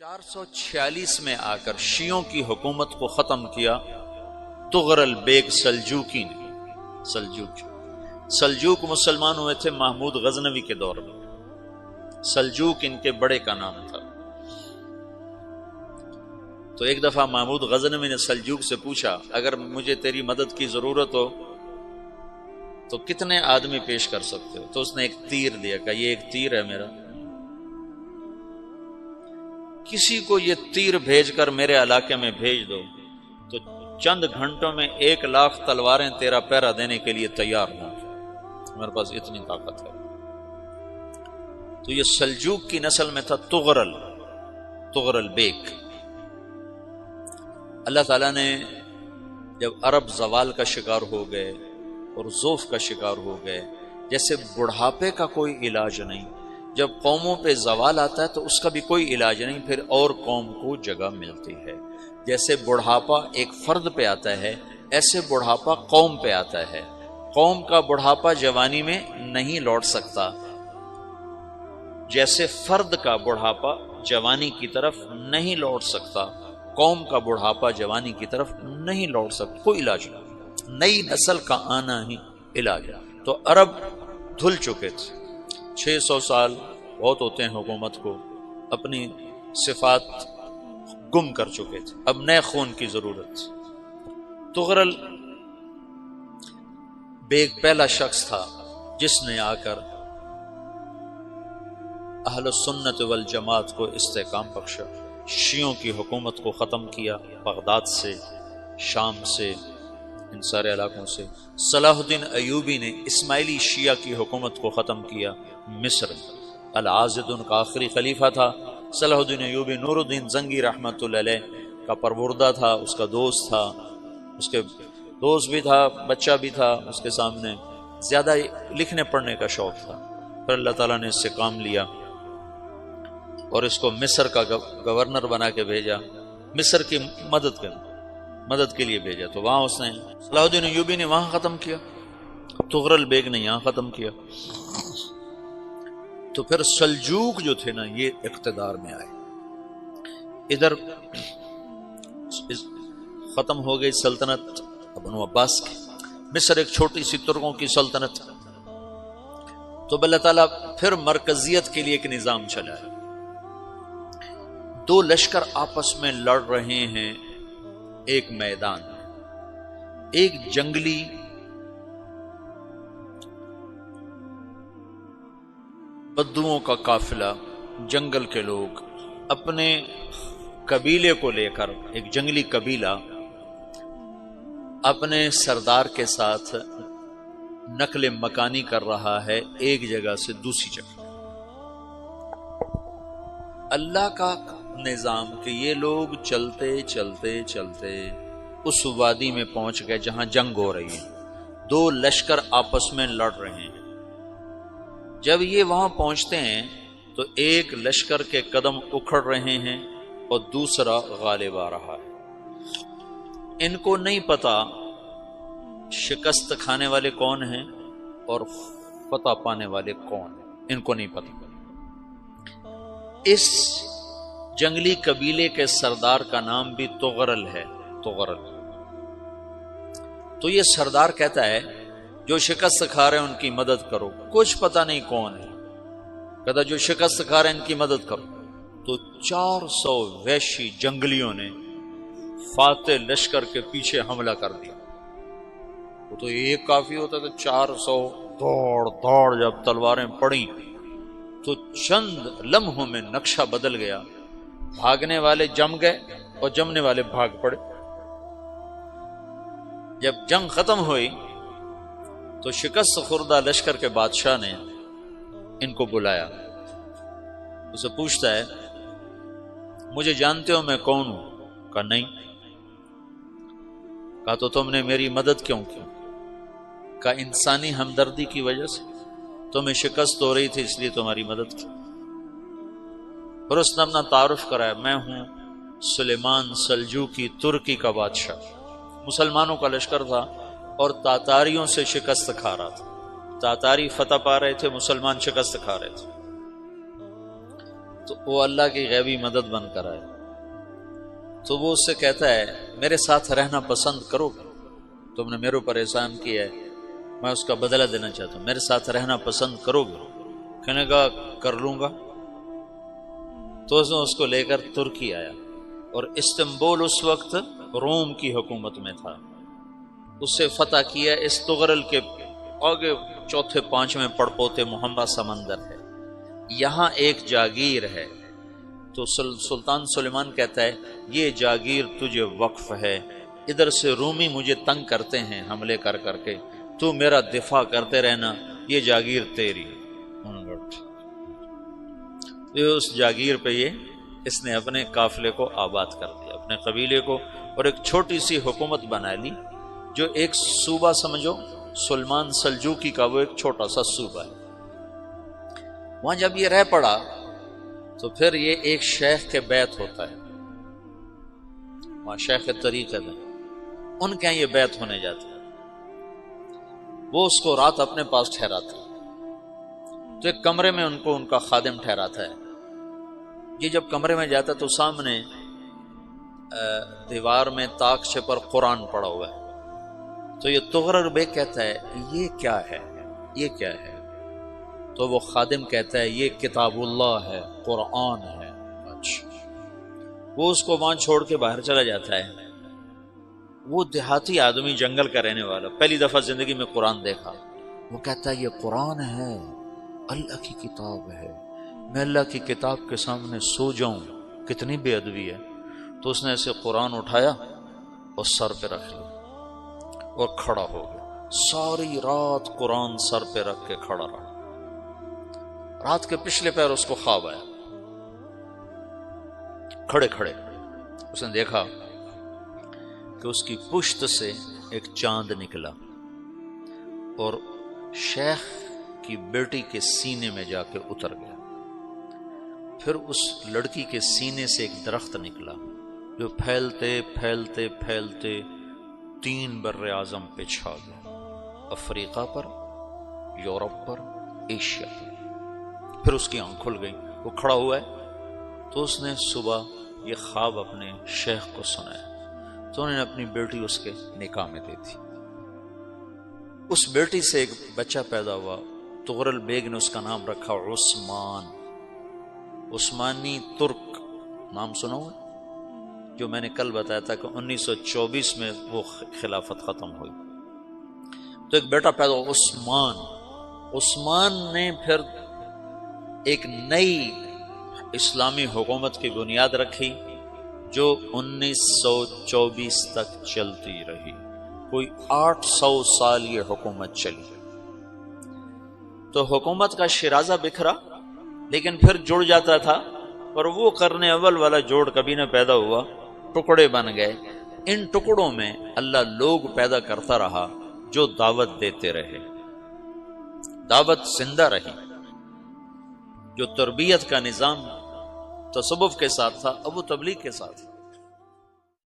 446 میں آ کر شیعوں کی حکومت کو ختم کیا تغرل بیگ سلجوکی نے۔ سلجوک مسلمان ہوئے تھے محمود غزنوی کے دور میں۔ سلجوک ان کے بڑے کا نام تھا۔ تو ایک دفعہ محمود غزنوی نے سلجوک سے پوچھا اگر مجھے تیری مدد کی ضرورت ہو تو کتنے آدمی پیش کر سکتے ہو؟ تو اس نے ایک تیر دیا، کہا یہ ایک تیر ہے میرا، کسی کو یہ تیر بھیج کر میرے علاقے میں بھیج دو تو چند گھنٹوں میں 1,00,000 تلواریں تیرا پیرا دینے کے لیے تیار ہوں، میرے پاس اتنی طاقت ہے۔ تو یہ سلجوک کی نسل میں تھا تغرل بیگ۔ اللہ تعالیٰ نے جب عرب زوال کا شکار ہو گئے اور ضعف کا شکار ہو گئے، جیسے بڑھاپے کا کوئی علاج نہیں، جب قوموں پہ زوال آتا ہے تو اس کا بھی کوئی علاج نہیں، پھر اور قوم کو جگہ ملتی ہے۔ جیسے بڑھاپا ایک فرد پہ آتا ہے، ایسے بڑھاپا قوم پہ آتا ہے۔ قوم کا بڑھاپا جوانی میں نہیں لوٹ سکتا، جیسے فرد کا بڑھاپا جوانی کی طرف نہیں لوٹ سکتا، قوم کا بڑھاپا جوانی کی طرف نہیں لوٹ سکتا، کوئی علاج نہیں، نئی نسل کا آنا ہی علاج ہے۔ تو عرب دھل چکے تھے، 600 سال بہت ہوتے ہیں حکومت کو، اپنی صفات گم کر چکے تھے، اب نئے خون کی ضرورت تھی۔ تغرل بیگ پہلا شخص تھا جس نے آ کر اہل السنت والجماعت کو استحکام بخشا، شیعوں کی حکومت کو ختم کیا، بغداد سے، شام سے، ان سارے علاقوں سے۔ صلاح الدین ایوبی نے اسماعیلی شیعہ کی حکومت کو ختم کیا، مصر۔ العاضد ان کا آخری خلیفہ تھا صلاح الدین ایوبی، نور الدین زنگی رحمۃ اللہ علیہ کا پروردہ تھا، اس کا دوست تھا، اس کے دوست بھی تھا، بچہ بھی تھا اس کے سامنے، زیادہ لکھنے پڑھنے کا شوق تھا۔ پھر اللہ تعالیٰ نے اس سے کام لیا اور اس کو مصر کا گورنر بنا کے بھیجا، مصر کی مدد کے لیے بھیجا۔ تو وہاں اس نے صلاح الدین ایوبی نے وہاں ختم کیا، تغرل بیگ نے یہاں ختم کیا۔ تو پھر سلجوک جو تھے نا یہ اقتدار میں آئے، ادھر ختم ہو گئی سلطنت بنو عباس کی، مصر ایک چھوٹی سی ترکوں کی سلطنت۔ تو اللہ تعالیٰ پھر مرکزیت کے لیے ایک نظام چلا ہے، دو لشکر آپس میں لڑ رہے ہیں ایک میدان میں، ایک جنگلی بدوؤں کا قافلہ، جنگل کے لوگ اپنے قبیلے کو لے کر، ایک جنگلی قبیلہ اپنے سردار کے ساتھ نقل مکانی کر رہا ہے ایک جگہ سے دوسری جگہ۔ اللہ کا نظام کہ یہ لوگ چلتے چلتے چلتے اس وادی میں پہنچ گئے جہاں جنگ ہو رہی ہے، دو لشکر آپس میں لڑ رہے ہیں۔ جب یہ وہاں پہنچتے ہیں تو ایک لشکر کے قدم اکھڑ رہے ہیں اور دوسرا غالب آ رہا ہے۔ ان کو نہیں پتا شکست کھانے والے کون ہیں اور فتح پانے والے کون ہیں، ان کو نہیں پتا۔ اس جنگلی قبیلے کے سردار کا نام بھی تغرل ہے، تغرل۔ تو یہ سردار کہتا ہے جو شکست کھا رہے ہیں ان کی مدد کرو، کچھ پتہ نہیں کون ہے، کہتا جو شکست کھا رہے ہیں ان کی مدد کرو۔ تو 400 وحشی جنگلیوں نے فاتح لشکر کے پیچھے حملہ کر دیا۔ وہ تو ایک کافی ہوتا تھا، 400 دوڑ جب تلواریں پڑیں تو چند لمحوں میں نقشہ بدل گیا، بھاگنے والے جم گئے اور جمنے والے بھاگ پڑے۔ جب جنگ ختم ہوئی تو شکست خوردہ لشکر کے بادشاہ نے ان کو بلایا، اسے پوچھتا ہے مجھے جانتے ہو میں کون ہوں؟ کہا نہیں۔ کہا تو تم نے میری مدد کیوں کی؟ کہا انسانی ہمدردی کی وجہ سے، تمہیں شکست ہو رہی تھی اس لیے تمہاری مدد کی۔ پھر اس نے اپنا تعارف کرایا، میں ہوں سلیمان سلجوکی، ترکی کا بادشاہ۔ مسلمانوں کا لشکر تھا اور تاتاریوں سے شکست کھا رہا تھا، تاتاری فتح پا رہے تھے، مسلمان شکست کھا رہے تھے۔ تو وہ اللہ کی غیبی مدد بن کر آئے، تو وہ اس سے کہتا ہے میرے ساتھ رہنا پسند کرو گے؟ تم نے میرے اوپر احسان کیا ہے، میں اس کا بدلہ دینا چاہتا ہوں، میرے ساتھ رہنا پسند کرو گے؟ کہنے کا کر لوں گا۔ تو اس نے اس کو لے کر ترکی آیا، اور استنبول اس وقت روم کی حکومت میں تھا، اسے فتح کیا۔ اس تغرل کے آگے چوتھے پانچویں پڑپوتے محمد سمندر ہے، یہاں ایک جاگیر ہے۔ تو سلطان سلیمان کہتا ہے یہ جاگیر تجھے وقف ہے، ادھر سے رومی مجھے تنگ کرتے ہیں حملے کر کر کے، تو میرا دفاع کرتے رہنا، یہ جاگیر تیری۔ اس جاگیر پہ اس نے اپنے قافلے کو آباد کر دیا، اپنے قبیلے کو، اور ایک چھوٹی سی حکومت بنا لی، جو ایک صوبہ سمجھو سلمان سلجوقی کا، وہ ایک چھوٹا سا صوبہ ہے۔ وہاں جب یہ رہ پڑا تو پھر یہ ایک شیخ کے بیت ہوتا ہے، وہاں شیخ طریقت ہے، ان کے یہ بیت ہونے جاتا ہے، وہ اس کو رات اپنے پاس ٹھہراتا ہے، تو ایک کمرے میں ان کو ان کا خادم ٹھہراتا ہے۔ یہ جب کمرے میں جاتا ہے تو سامنے دیوار میں تاکچے پر قرآن پڑا ہوا ہے، تو یہ تغرل بیگ کہتا ہے یہ کیا ہے، یہ کیا ہے؟ تو وہ خادم کہتا ہے یہ کتاب اللہ ہے، قرآن ہے۔ اچھا، وہ اس کو وہاں چھوڑ کے باہر چلا جاتا ہے۔ وہ دیہاتی آدمی، جنگل کا رہنے والا، پہلی دفعہ زندگی میں قرآن دیکھا، وہ کہتا ہے یہ قرآن ہے، اللہ کی کتاب ہے، میں اللہ کی کتاب کے سامنے سو جاؤں، کتنی بے ادبی ہے۔ تو اس نے ایسے قرآن اٹھایا اور سر پہ رکھ لیا اور کھڑا ہو گیا، ساری رات قرآن سر پہ رکھ کے کھڑا رہا۔ رات کے پچھلے پہر اس کو خواب آیا، کھڑے کھڑے اس نے دیکھا کہ اس کی پشت سے ایک چاند نکلا اور شیخ کی بیٹی کے سینے میں جا کے اتر گیا۔ پھر اس لڑکی کے سینے سے ایک درخت نکلا جو پھیلتے پھیلتے پھیلتے 3 بر اعظم پہ چھا گیا، افریقہ پر، یورپ پر، ایشیا پر۔ پھر اس کی آنکھ کھل گئی، وہ کھڑا ہوا ہے، تو اس نے صبح یہ خواب اپنے شیخ کو سنایا، تو انہوں نے اپنی بیٹی اس کے نکاح میں دی تھی۔ اس بیٹی سے ایک بچہ پیدا ہوا، تغرل بیگ نے اس کا نام رکھا عثمان، عثمانی ترک نام سنا ہوا، جو میں نے کل بتایا تھا کہ 1924 میں وہ خلافت ختم ہوئی۔ تو ایک بیٹا پیدا ہوا عثمان۔ عثمان نے پھر ایک نئی اسلامی حکومت کی بنیاد رکھی جو 1924 تک چلتی رہی، کوئی 800 سال یہ حکومت چلی۔ تو حکومت کا شیرازہ بکھرا، لیکن پھر جڑ جاتا تھا، اور وہ قرن اول والا جوڑ کبھی نہ پیدا ہوا، ٹکڑے بن گئے۔ ان ٹکڑوں میں اللہ لوگ پیدا کرتا رہا جو دعوت دیتے رہے، دعوت زندہ رہی۔ جو تربیت کا نظام تصوف کے ساتھ تھا، اب وہ تبلیغ کے ساتھ۔